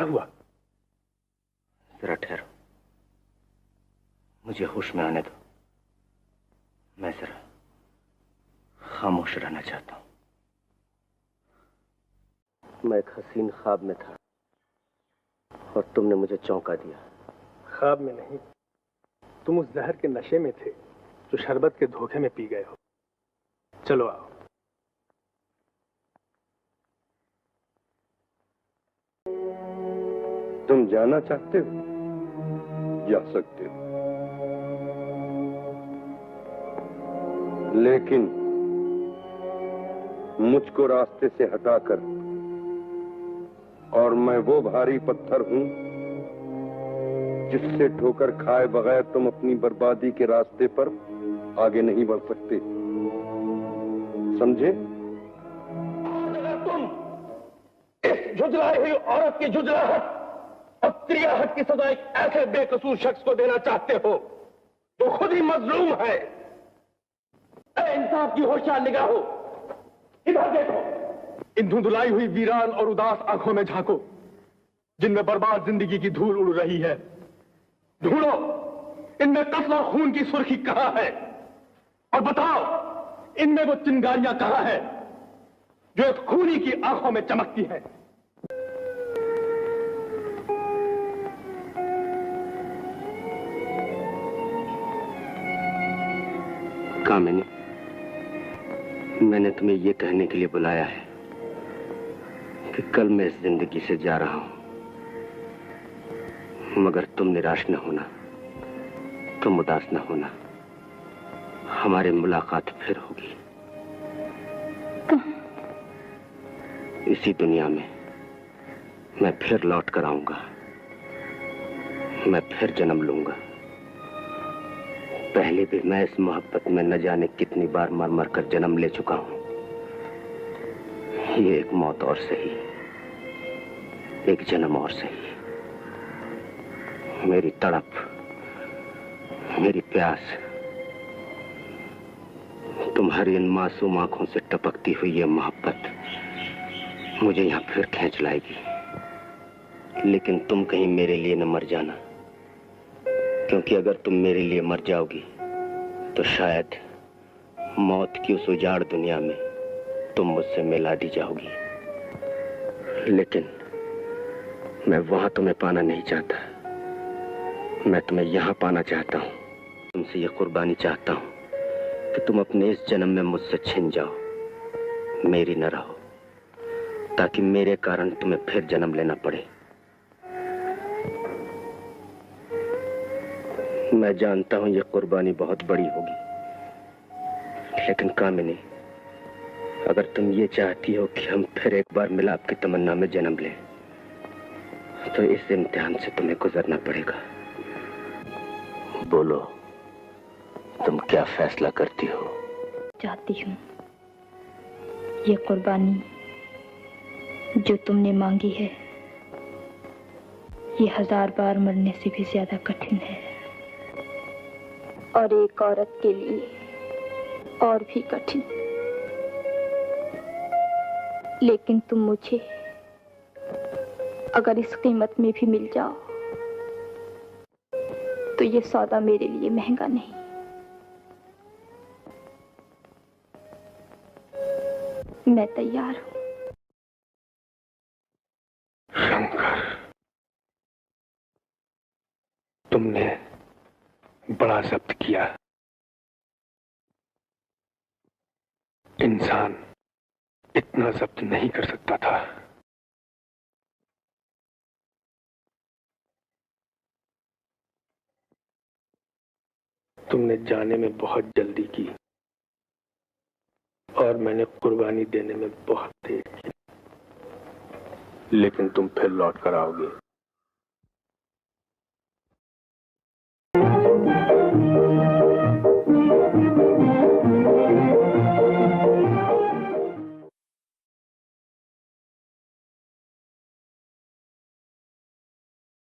क्या हुआ? जरा ठहरो, मुझे होश में आने दो। मैं जरा खामोश रहना चाहता हूं। मैं एक हसीन ख्वाब में था और तुमने मुझे चौंका दिया। ख्वाब में नहीं, तुम उस जहर के नशे में थे जो शरबत के धोखे में पी गए हो। चलो आओ। तुम जाना चाहते हो? जा सकते हो, लेकिन मुझको रास्ते से हटाकर, और मैं वो भारी पत्थर हूं जिससे ठोकर खाए बगैर तुम अपनी बर्बादी के रास्ते पर आगे नहीं बढ़ सकते। समझे? अगर तुम इस झुंझलाई हुई औरत की झुंझलाहट और क्रियाहट की सजा एक ऐसे बेकसूर शख्स को देना चाहते हो जो खुद ही मजलूम है, इंसाफ की होशियार निगाह हो, इधर देखो। इन धुंधलाई हुई वीरान और उदास आंखों में झांको जिनमें बर्बाद जिंदगी की धूल उड़ रही है। ढूंढो इनमें कत्ल और खून की सुर्खी कहां है, और बताओ इनमें वो चिंगारियां कहां है जो एक खूनी की आंखों में चमकती है। कामिनी, मैंने तुम्हें यह कहने के लिए बुलाया है कि कल मैं इस जिंदगी से जा रहा हूं, मगर तुम निराश न होना, तुम उदास न होना। हमारी मुलाकात फिर होगी। इसी दुनिया में मैं फिर लौट कर आऊंगा, मैं फिर जन्म लूंगा। पहले भी मैं इस मोहब्बत में न जाने कितनी बार मर मर कर जन्म ले चुका हूं। ये एक मौत और सही, एक जन्म और सही। मेरी तड़प, मेरी प्यास तुम्हारी इन मासूम आंखों से टपकती हुई ये मोहब्बत मुझे यहां फिर खींच लाएगी। लेकिन तुम कहीं मेरे लिए न मर जाना, क्योंकि अगर तुम मेरे लिए मर जाओगी तो शायद मौत की उस उजाड़ दुनिया में तुम मुझसे मिला दी जाओगी। लेकिन मैं वहां तुम्हें पाना नहीं चाहता, मैं तुम्हें यहां पाना चाहता हूं। तुमसे ये कुर्बानी चाहता हूं कि तुम अपने इस जन्म में मुझसे छिन जाओ, मेरी न रहो, ताकि मेरे कारण तुम्हें फिर जन्म लेना पड़े। मैं जानता हूं ये कुर्बानी बहुत बड़ी होगी, लेकिन कामिनी, अगर तुम ये चाहती हो कि हम फिर एक बार मिलाप की तमन्ना में जन्म लें, तो इस इम्तिहान से तुम्हें गुजरना पड़ेगा। बोलो, तुम क्या फैसला करती हो? चाहती हूँ ये कुर्बानी जो तुमने मांगी है, ये 1000 बार मरने से भी ज्यादा कठिन है, और एक औरत के लिए और भी कठिन। लेकिन तुम मुझे अगर इस कीमत में भी मिल जाओ तो ये सौदा मेरे लिए महंगा नहीं। मैं तैयार हूं। शंकर, तुमने बड़ा जब्त किया। इंसान इतना जब्त नहीं कर सकता था। तुमने जाने में बहुत जल्दी की और मैंने कुर्बानी देने में बहुत देर की, लेकिन तुम फिर लौट कर आओगे।